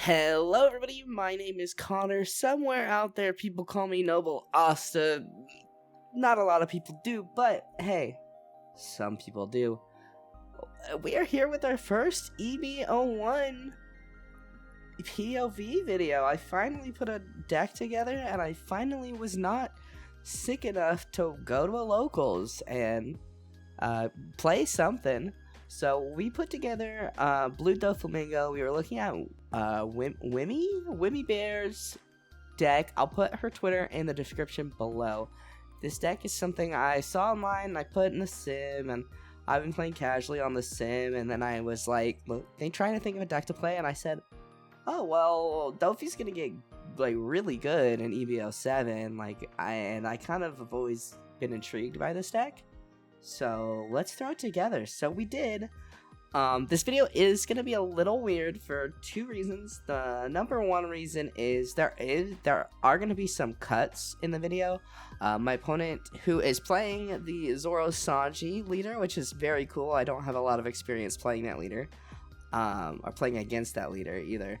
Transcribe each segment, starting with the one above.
Hello everybody, my name is Connor. Somewhere out there people call me NobleAsta. Not a lot of people do, but hey, some people do. We are here with our first EB01 POV video. I finally put a deck together and I finally was not sick enough to go to a locals and play something. So we put together Blue Doflamingo. We were looking at Wimmy Bear's deck. I'll put her Twitter in the description below. This deck is something I saw online and I put in the sim, and I've been playing casually on the sim, and then I was like, trying to think of a deck to play, and I said, oh well, Dofi's gonna get like really good in EB07, I kind of have always been intrigued by this deck. So let's throw it together. So we did. This video is going to be a little weird for two reasons. The number one reason is there are going to be some cuts in the video. My opponent, who is playing the Zoro Sanji leader, which is very cool. I don't have a lot of experience playing that leader, or playing against that leader either.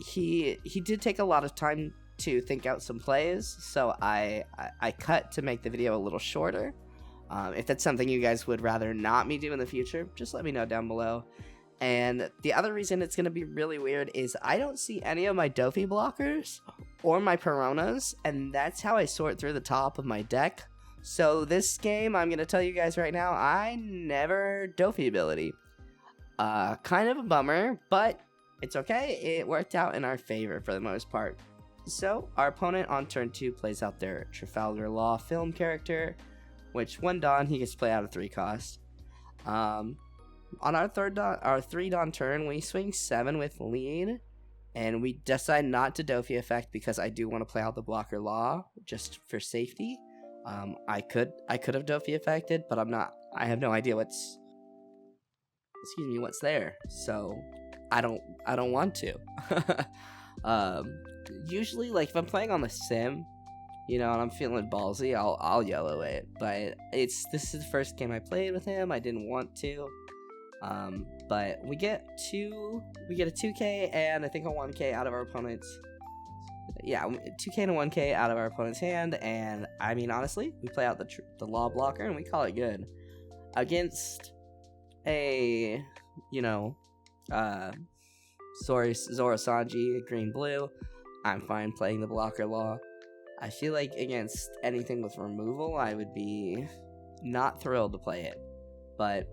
He did take a lot of time to think out some plays, so I cut to make the video a little shorter. If that's something you guys would rather not me do in the future, just let me know down below. And the other reason it's going to be really weird is I don't see any of my Dofi blockers or my Peronas, and that's how I sort through the top of my deck. So this game, I'm going to tell you guys right now, I never Dofi ability. Kind of a bummer, but it's okay. It worked out in our favor for the most part. So our opponent on turn 2 plays out their Trafalgar Law film character, which one Dawn he gets to play out of 3 cost. On our 3 Dawn turn, we swing 7 with lead, and we decide not to Dofi effect because I do want to play out the blocker Law just for safety. I could have Dofi effected, but I'm not. I have no idea what's there, so I don't want to. Usually, like if I'm playing on the sim, and I'm feeling ballsy, I'll yellow it. But this is the first game I played with him. I didn't want to. But we get a 2k and I think a 1k out of our opponent's. Yeah, 2k and a 1k out of our opponent's hand, and I mean honestly, we play out the law blocker and we call it good against a Zoro Sanji green blue. I'm fine playing the blocker law. I feel like against anything with removal, I would be not thrilled to play it. But,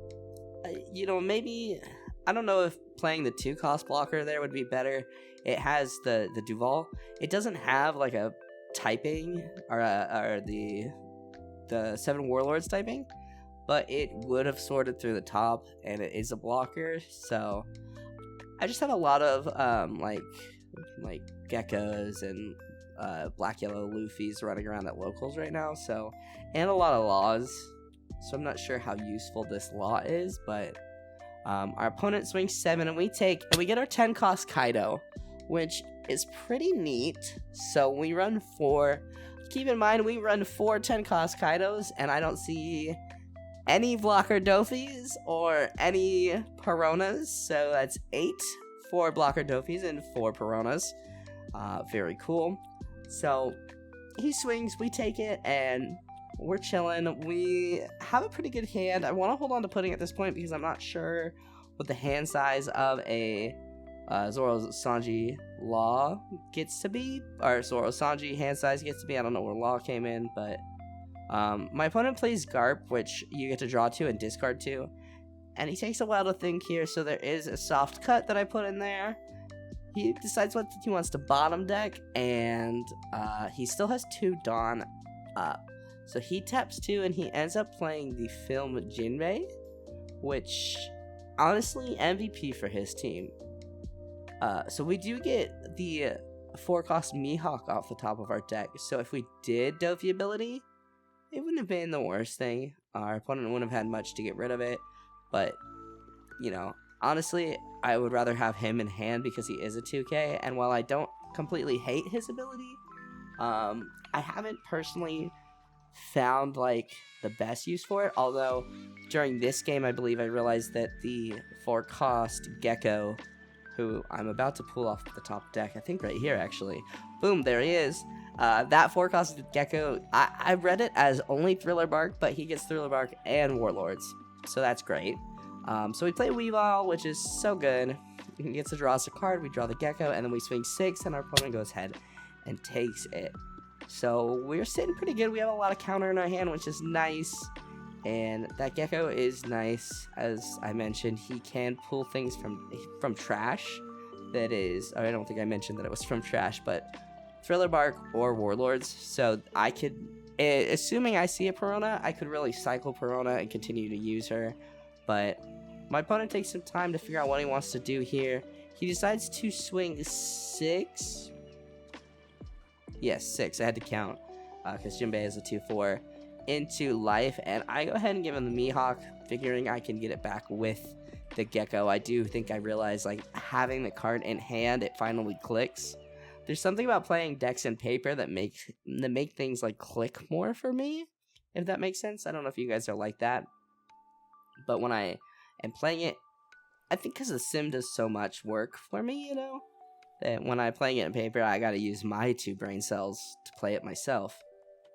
maybe, I don't know if playing the 2-cost blocker there would be better. It has the Duval. It doesn't have, like, a typing, or the 7 Warlords typing, but it would have sorted through the top, and it is a blocker, so I just have a lot of, like geckos and black yellow Luffy's running around at locals right now, and a lot of laws, so I'm not sure how useful this law is, but our opponent swings 7 and we get our 10 cost Kaido, which is pretty neat. So we run 4. Keep in mind we run 4 10 cost Kaidos, and I don't see any blocker Dofis or any Peronas, so that's 8 4 blocker Dofis and 4 Peronas. Very cool. So he swings, we take it, and we're chilling. We have a pretty good hand. I want to hold on to pudding at this point because I'm not sure what the hand size of a Zoro Sanji Law gets to be, or Zoro Sanji hand size gets to be. I don't know where Law came in, but my opponent plays Garp, which you get to draw 2 and discard 2, and he takes a while to think here, so there is a soft cut that I put in there. He decides what he wants to bottom deck, and he still has 2 Dawn up. So he taps 2, and he ends up playing the film Jinbei, which, honestly, MVP for his team. So we do get the 4-cost Mihawk off the top of our deck. So if we did Dofi ability, it wouldn't have been the worst thing. Our opponent wouldn't have had much to get rid of it, but, honestly, I would rather have him in hand because he is a 2k, and while I don't completely hate his ability, I haven't personally found, like, the best use for it, although during this game, I believe I realized that the 4-cost Gecko who I'm about to pull off the top deck. I think right here, actually. Boom, there he is. That 4-cost Gecko, I read it as only Thriller Bark, but he gets Thriller Bark and Warlords, so that's great. So we play Weavile, which is so good. He gets to draw us a card, we draw the Gecko, and then we swing 6, and our opponent goes ahead and takes it. So we're sitting pretty good. We have a lot of counter in our hand, which is nice. And that Gecko is nice. As I mentioned, he can pull things from trash. That is, I don't think I mentioned that it was from trash, but Thriller Bark or Warlords. So I could, assuming I see a Perona, I could really cycle Perona and continue to use her. But my opponent takes some time to figure out what he wants to do here. He decides to swing 6. Yes, 6. I had to count because Jinbei is a 2/4 into life, and I go ahead and give him the Mihawk, figuring I can get it back with the Gecko. I do think I realize, like, having the card in hand, it finally clicks. There's something about playing decks in paper that make things like click more for me, if that makes sense. I don't know if you guys are like that, but when I am playing it, I think because the sim does so much work for me, you know, that when I'm playing it in paper, I gotta use my 2 brain cells to play it myself.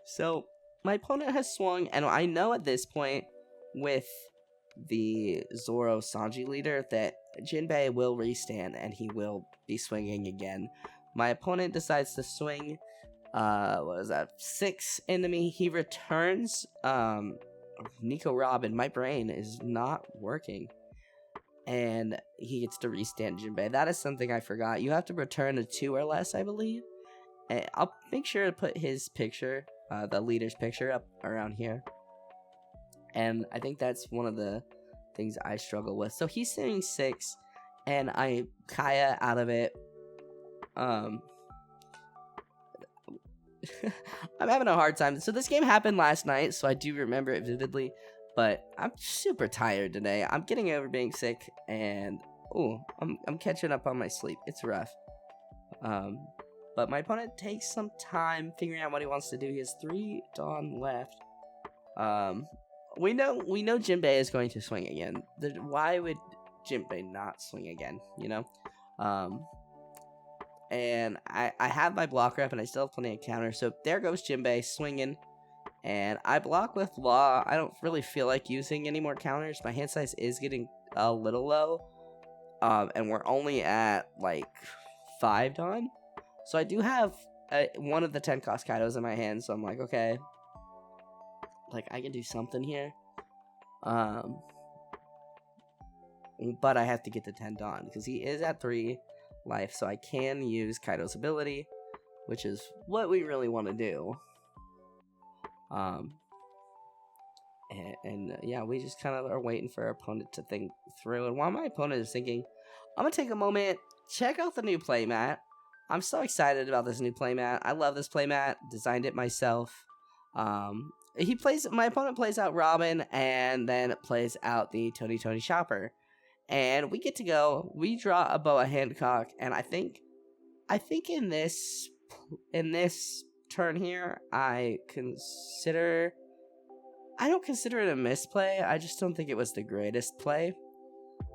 So my opponent has swung, and I know at this point with the Zoro Sanji leader that Jinbei will restand and he will be swinging again. My opponent decides to swing, what is that, 6 into me. He returns Nico Robin. My brain is not working. And he gets to restand Jinbei. That is something I forgot. You have to return a 2 or less, I believe. And I'll make sure to put his picture, the leader's picture, up around here. And I think that's one of the things I struggle with. So he's sitting 6, and I Kaya out of it. I'm having a hard time. So this game happened last night, so I do remember it vividly. But I'm super tired today. I'm getting over being sick, and I'm catching up on my sleep. It's rough. But my opponent takes some time figuring out what he wants to do. He has 3 Dawn left. We know Jinbei is going to swing again. Why would Jinbei not swing again? You know. And I have my blocker up, and I still have plenty of counter. So there goes Jinbei swinging. And I block with Law. I don't really feel like using any more counters. My hand size is getting a little low. And we're only at, like, 5 Dawn. So I do have one of the 10-cost Kaidos in my hand. So I'm like, okay. Like, I can do something here. But I have to get to 10 Dawn. Because he is at 3 life. So I can use Kaido's ability. Which is what we really want to do. Yeah, we just kind of are waiting for our opponent to think through. And while my opponent is thinking, I'm going to take a moment, check out the new playmat. I'm so excited about this new playmat. I love this playmat. Designed it myself. My opponent plays out Robin and then plays out the Tony Shopper. And we get to go. We draw a Boa Hancock, and I think in this turn here, I don't consider it a misplay. I just don't think it was the greatest play.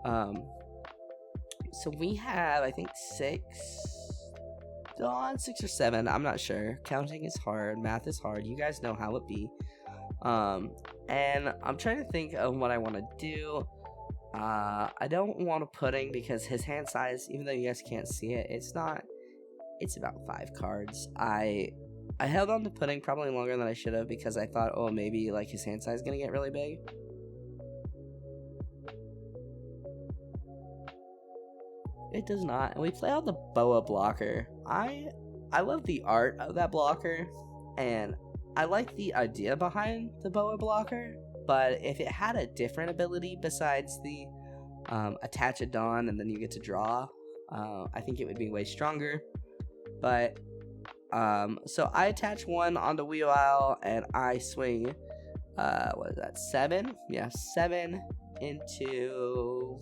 So we have, I think, 6 Dawn, 6 or 7. I'm not sure. Counting is hard. Math is hard. You guys know how it be. And I'm trying to think of what I want to do. I don't want a pudding because his hand size, even though you guys can't see it, it's about 5 cards. I held on to pudding probably longer than I should have because I thought, oh, maybe like his hand size is gonna get really big. It does not. And we play out the Boa blocker. I love the art of that blocker, and I like the idea behind the Boa blocker. But if it had a different ability besides the attach a Dawn and then you get to draw, I think it would be way stronger. But so I attach 1 onto Weavile, and I swing, what is that, 7? Yeah, 7 into,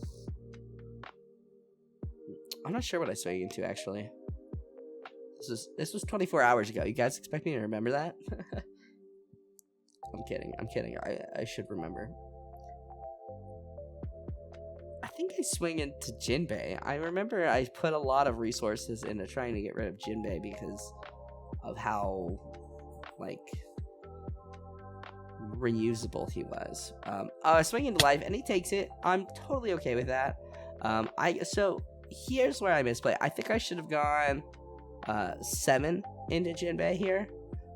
I'm not sure what I swing into, actually. This was 24 hours ago. You guys expect me to remember that? I'm kidding. I should remember. I think I swing into Jinbei. I remember I put a lot of resources into trying to get rid of Jinbei because of how, like, reusable he was. I swing into life and he takes it. I'm totally okay with that. So here's where I misplay. I think I should have gone 7 into Jinbei here,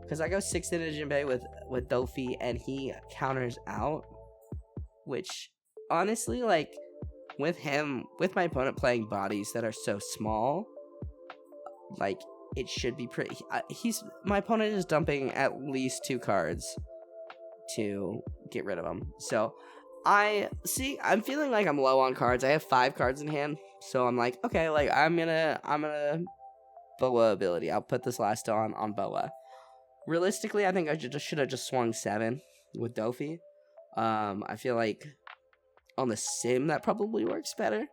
because I go 6 into Jinbei with Dofi and he counters out, which honestly, like, with my opponent playing bodies that are so small, like, it should be pretty. My opponent is dumping at least 2 cards to get rid of him. So I'm feeling like I'm low on cards. I have 5 cards in hand, so I'm like, okay, like, I'm gonna Boa ability. I'll put this last on Boa. Realistically, I think I should have just swung 7 with Dofi. I feel like on the sim that probably works better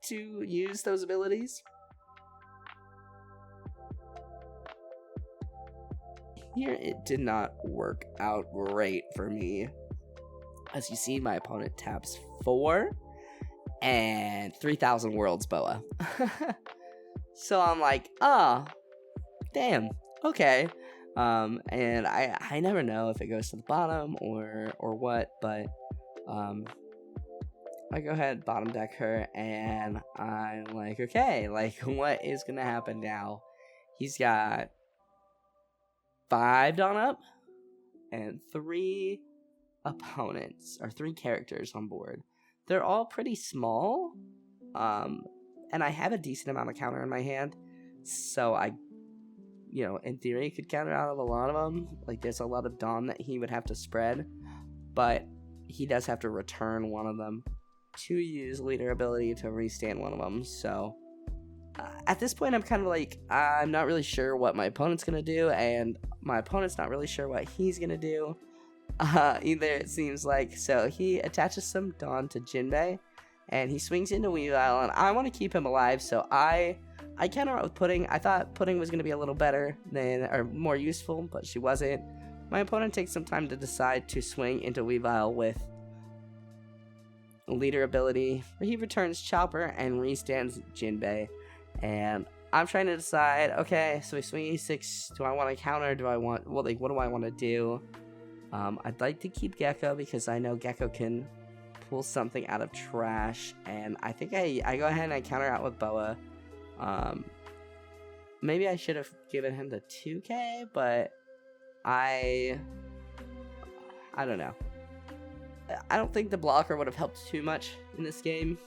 to use those abilities. Here, it did not work out great for me. As you see, my opponent taps 4 and 3,000 Worlds Boa. So I'm like, oh, damn, okay. And I never know if it goes to the bottom or what, but I go ahead, bottom deck her, and I'm like, okay, like, what is gonna happen now? He's got 5 Dawn up and 3 opponents, or 3 characters on board. They're all pretty small, and I have a decent amount of counter in my hand, so I, in theory, could counter out of a lot of them. Like, there's a lot of Dawn that he would have to spread, but he does have to return one of them to use leader ability to restand one of them. So at this point, I'm kind of like, I'm not really sure what my opponent's gonna do, and my opponent's not really sure what he's gonna do either, it seems like. So he attaches some Dawn to Jinbei, and he swings into Weavile, and I want to keep him alive, so I counter out with Pudding. I thought Pudding was going to be a little better or more useful, but she wasn't. My opponent takes some time to decide to swing into Weavile with leader ability. He returns Chopper and restands Jinbei, and I'm trying to decide, okay, so we swing E6, do I want to counter, what do I want to do? I'd like to keep Gecko, because I know Gecko can pull something out of trash, and I think I go ahead and I counter out with Boa. Maybe I should have given him the 2k, but I don't know. I don't think the blocker would have helped too much in this game,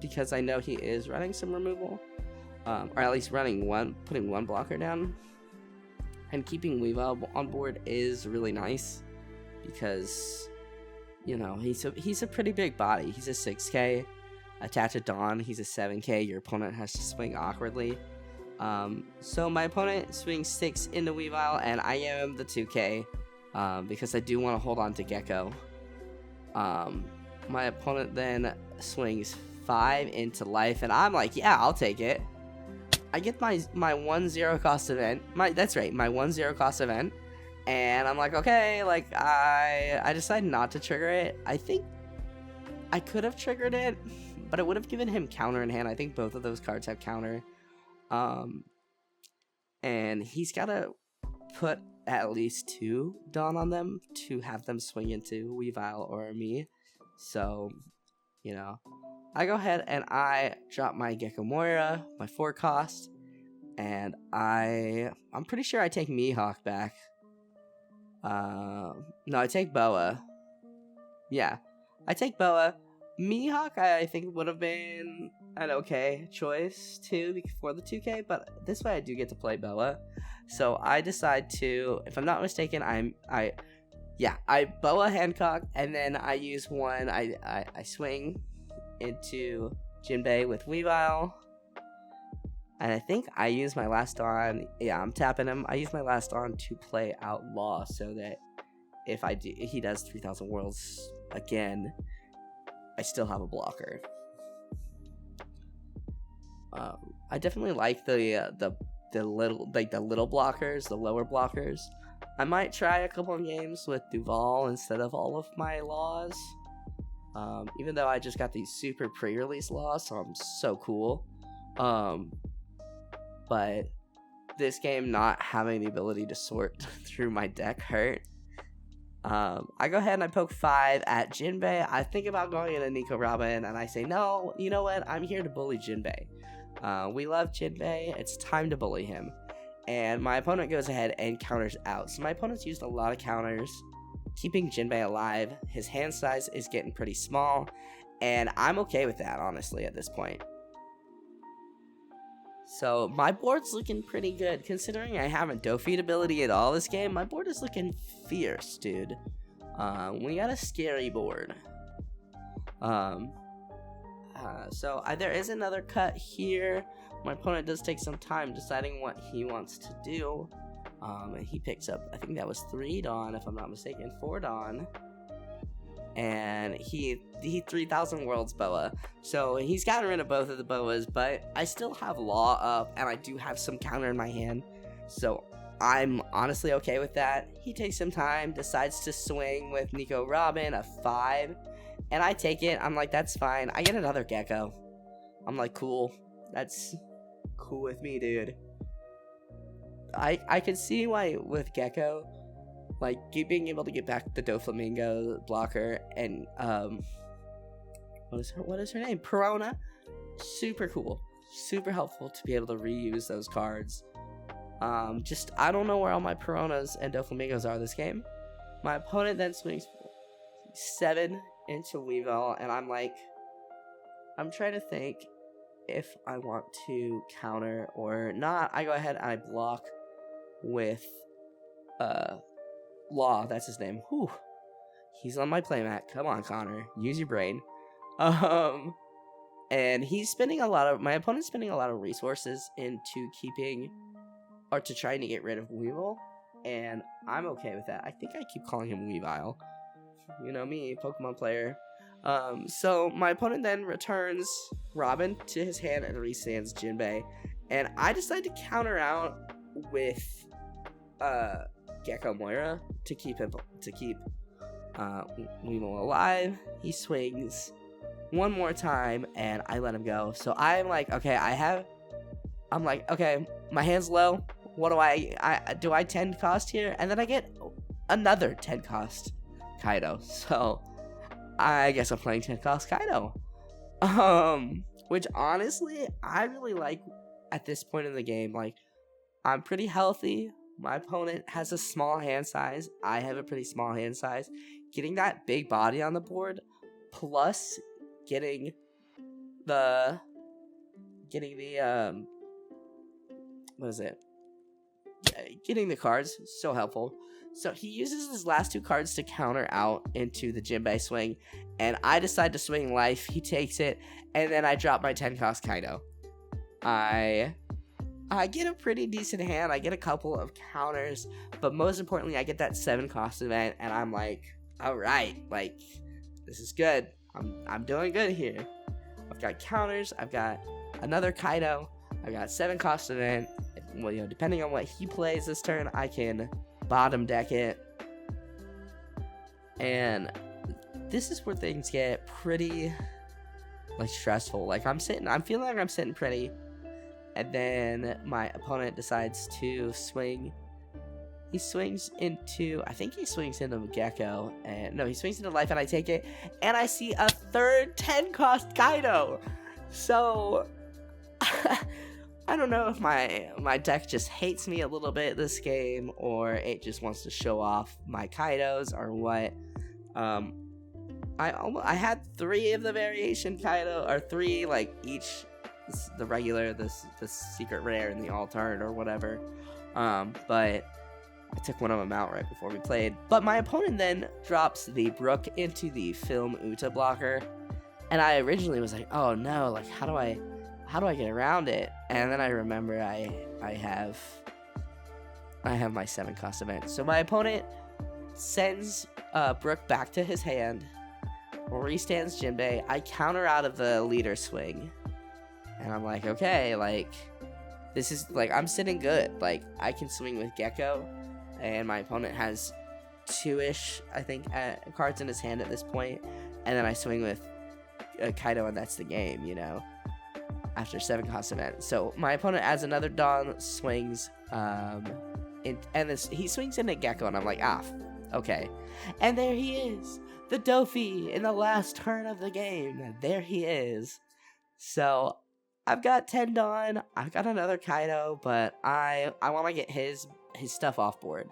because I know he is running some removal, or at least putting one blocker down, and keeping Weavile on board is really nice, because he's a pretty big body. He's a 6k. Attach a Dawn, he's a 7k. Your opponent has to swing awkwardly. So my opponent swings 6 into Weavile, and I give him the 2k, because I do want to hold on to Gecko. My opponent then swings 5 into life, and I'm like, yeah, I'll take it. I get my 1-0 cost event. My 1-0 cost event. And I'm like, okay, like, I decided not to trigger it. I think I could have triggered it, but it would have given him counter in hand. I think both of those cards have counter. And he's got to put at least 2 Dawn on them to have them swing into Weavile or me. So, I go ahead and I drop my Gecko Moira, my 4 cost, and I'm pretty sure I take Mihawk back. No, I take Boa. Yeah, I take Boa. Mihawk, I think, would have been an okay choice too before the 2k, but this way I do get to play Boa. So I decide to, if I'm not mistaken, I Boa Hancock, and then I use one. I swing into Jinbei with Weavile, and I think I use my last Dawn. Yeah, I'm tapping him. I use my last Dawn to play Outlaw, so that if he does 3,000 Worlds again, I still have a blocker. I definitely like the little blockers, the lower blockers. I might try a couple of games with Duval instead of all of my laws. Even though I just got these super pre-release laws, so I'm so cool. But this game not having the ability to sort through my deck hurt. I go ahead and I poke 5 at Jinbei. I think about going into Nico Robin, and I say, no, you know what? I'm here to bully Jinbei. We love Jinbei. It's time to bully him. And my opponent goes ahead and counters out. So my opponent's used a lot of counters, keeping Jinbei alive. His hand size is getting pretty small, and I'm okay with that, honestly, at this point. So my board's looking pretty good. Considering I haven't Dofeed ability at all this game, my board is looking fierce, dude. We got a scary board. So there is another cut here. My opponent does take some time deciding what he wants to do. And he picks up, I think that was 3 Dawn, if I'm not mistaken, 4 Dawn. And he 3000 Worlds Boa. So he's gotten rid of both of the Boas, but I still have Law up, and I do have some counter in my hand. So I'm honestly okay with that. He takes some time, decides to swing with Nico Robin, a 5. And I take it. I'm like, that's fine. I get another Gecko. I'm like, cool. That's cool with me, dude. I could see why with Gecko, like being able to get back the Doflamingo blocker and what is her name? Perona. Super cool. Super helpful to be able to reuse those cards. Just I don't know where all my Peronas and Doflamingos are this game. My opponent then swings 7 into Weavile, and I'm like, I'm trying to think if I want to counter or not. I go ahead and I block with Law, that's his name. Whew. He's on my playmat. Come on, Connor. Use your brain. And he's spending my opponent's spending a lot of resources into keeping, or to trying to get rid of Weavile, and I'm okay with that. I think I keep calling him Weavile. You know me, Pokemon player. So my opponent then returns Robin to his hand and restands Jinbei, and I decide to counter out with Gecko Moira to keep Weavile alive. He swings one more time, and I let him go. So I'm like, okay, okay, my hand's low. What do I 10 cost here? And then I get another 10 cost Kaido. So I guess I'm playing 10 cost Kaido. Which honestly, I really like at this point in the game. Like, I'm pretty healthy. My opponent has a small hand size. I have a pretty small hand size. Getting that big body on the board, plus getting the getting the cards, so helpful. So he uses his last 2 cards to counter out into the Jinbei swing, and I decide to swing life. He takes it, and then I drop my 10 cost Kaido. I get a pretty decent hand. I get a couple of counters, but most importantly, I get that 7 cost event, and I'm like, all right, like, this is good. I'm doing good here. I've got counters. I've got another Kaido. I've got 7 cost event. Well, depending on what he plays this turn, I can bottom deck it. And this is where things get pretty, like, stressful. Like, I'm feeling like I'm sitting pretty. And then my opponent decides to swing. He swings into, I think he swings into Gecko. And no, he swings into life, and I take it. And I see a third 10 cost Kaido. So I don't know if my deck just hates me a little bit this game, or it just wants to show off my Kaidos, or what. I had 3 of the variation Kaido, or 3 like each. The regular, the secret rare, and the alternate, or whatever. But I took one of them out right before we played. But my opponent then drops the Brook into the Film Uta blocker, and I originally was like, oh no, like how do I get around it? And then I remember I have my 7 cost event. So my opponent sends Brook back to his hand, restands Jinbei. I counter out of the leader swing. And I'm like, okay, like, this is, like, I'm sitting good. Like, I can swing with Gecko, and my opponent has 2-ish, I think, cards in his hand at this point. and then I swing with Kaido, and that's the game, you know, after 7 cost event. So my opponent adds another Dawn, swings, he swings into Gecko, and I'm like, okay. And there he is, the Dofi in the last turn of the game. There he is. So I've got 10 Dawn, I've got another Kaido, but I want to get his stuff off board.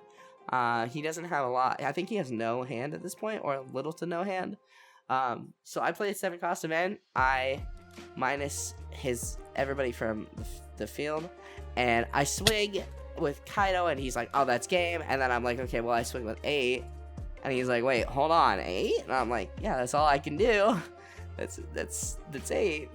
He doesn't have a lot. I think he has no hand at this point, or little to no hand. So I play a 7 cost event. I minus everybody from the field, and I swing with Kaido, and he's like, oh, that's game. And then I'm like, okay, well, I swing with 8, and he's like, wait, hold on, 8? And I'm like, yeah, that's all I can do. That's 8.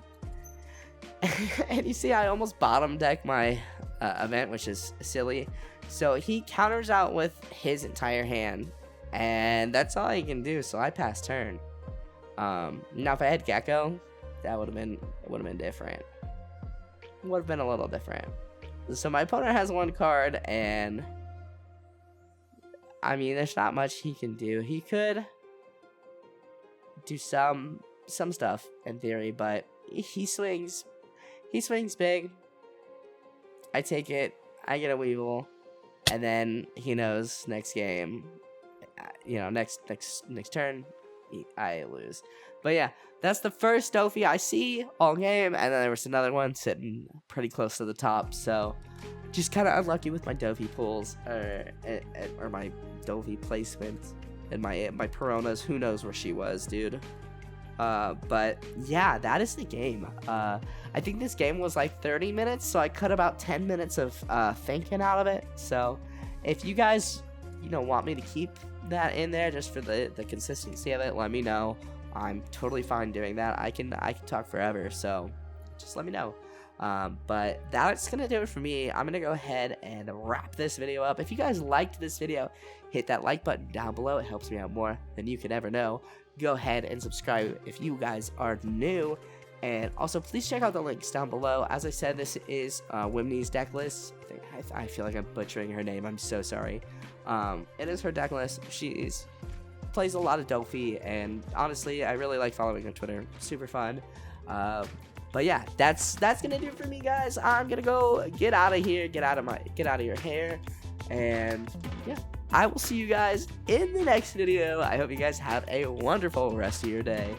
And you see, I almost bottom deck my event, which is silly. So he counters out with his entire hand, and that's all I can do. So I pass turn. Now if I had Gecko, that would have been different. Would have been a little different. So my opponent has 1 card, and I mean, there's not much he can do. He could do some stuff in theory, but he swings big. I take it. I get a Weevil, and then he knows next game, you know, next turn, I lose. But yeah, that's the first Dofi I see all game, and then there was another one sitting pretty close to the top. So just kind of unlucky with my Dofi pulls, or my Dofi placement, and my Peronas. Who knows where she was, dude. But yeah, that is the game. I think this game was like 30 minutes, so I cut about 10 minutes of thinking out of it. So if you guys, you know, want me to keep that in there just for the consistency of it, let me know. I'm totally fine doing that. I can talk forever, so just let me know. But that's gonna do it for me. I'm gonna go ahead and wrap this video up. If you guys liked this video, hit that like button down below. It helps me out more than you could ever know. Go ahead and subscribe if you guys are new, and also please check out the links down below. As I said, this is Whimney's deck list. I feel like I'm butchering her name. I'm so sorry. It is her deck list. She plays a lot of Dofi, and honestly, I really like following her on Twitter. Super fun. But yeah, that's gonna do it for me, guys. I'm gonna go get out of here, get out of your hair, and yeah, I will see you guys in the next video. I hope you guys have a wonderful rest of your day.